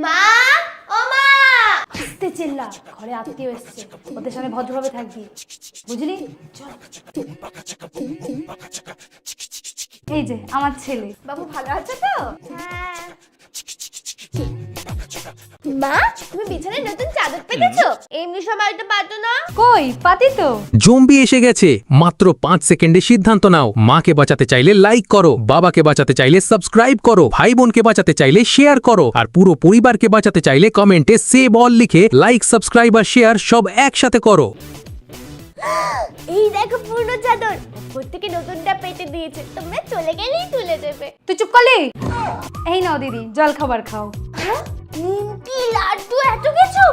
মা, ও মা, আস্তে চিল্লা, ঘরে আত্মীয় এসছে, ওদের সামনে ভদ্রভাবে থাকবি, বুঝলি? চল। এই যে আমার ছেলে। বাবু ভালো আছে তো? হ্যাঁ। মা, তুমি বিছানায় নতুন চাদর পেতেছো? এমনি সময় তো পাতো না। কই পাতি তো। জম্বি এসে গেছে। মাত্র 5 সেকেন্ডে সিদ্ধান্ত নাও। মাকে বাঁচাতে চাইলে লাইক করো, বাবাকে বাঁচাতে চাইলে সাবস্ক্রাইব করো, ভাই বোনকে বাঁচাতে চাইলে শেয়ার করো, আর পুরো পরিবারকে বাঁচাতে চাইলে কমেন্টে সেভ অল লিখে লাইক, সাবস্ক্রাইব আর শেয়ার সব একসাথে করো। এই দেখো পুরনো চাদর, উপর থেকে নতুনটা পেতে দিয়েছে, তোমরা চলে গেলেই তুলে দেবে। তুই চুপ করলি? এই নাও দিদি, জল খাবার খাও। নিমকি, লাড্ডু, এত কিছু,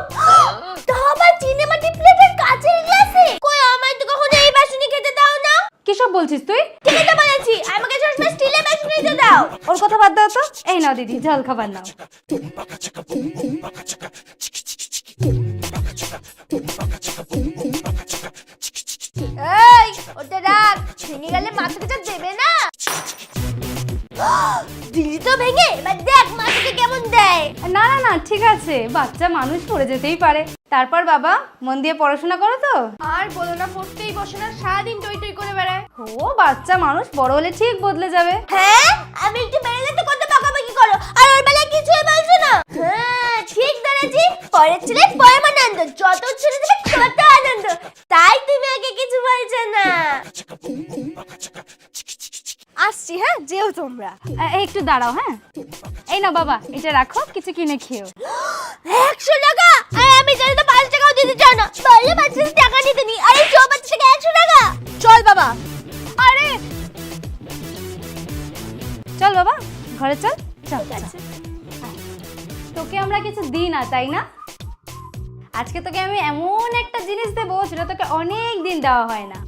তা আবার চিনে মাটি প্লেটের কাচের গ্লাসে। কই আমায় তো কখনো এই বাসনে খেতে দাও না। কি সব বলছিস তুই? ঠিকই তো বলেছি, আমাকে সবসময় স্টিলের বাসনে দাও। ওর কথা বাদ দাও তো। এই নাও দিদি, জল খাবার নাও। এই, ওটা রাখ, ভেঙে গেলে মাথাকে যা দেবে না। দিলি তো ভেঙে, এবার দেখ মাথাকে কেমন দেয়। না না না, ঠিক আছে, বাচ্চা মানুষ পড়ে যেতেই পারে। তারপর বাবা, মন দিয়ে পড়াশোনা করো তো? আর বলো না, পড়তেই বসে না, সারাদিন টই টই করে বেড়ায়। ও বাচ্চা মানুষ বড় হলে ঠিক বদলে যাবে। হ্যাঁ, আমি একটু বেড়ে তো কত বকাবকি করো, আর ওর বেলায় কিছুই বলছো না। হ্যাঁ, ঠিক ধরেছি, পরের ছেলে পরমানন্দ, যত ছেলে দেবে তত আনন্দ, তাই তুমি আগে কিছু বলছো না। আসছি, হ্যাঁ, যেও তোমরা। একটু দাঁড়াও, হ্যাঁ। এই না বাবা, এটা রাখো, কিছু কিনে খেও। 100 টাকা? আর আমি জানি তো 5 টাকাও দিতে চাও না, বললে বাচ্চাদের টাকা নিতে নি, আর এই চৌবাচ্চা থেকে 100 টাকা। চল বাবা। আরে চল বাবা, ঘরে চল। চল, ঠিক আছে। তোকে আমরা কিছু দিই না, তাই না? আজকে তোকে আমি এমন একটা জিনিস দেবো যেটা তোকে অনেক দিন দেওয়া হয় না।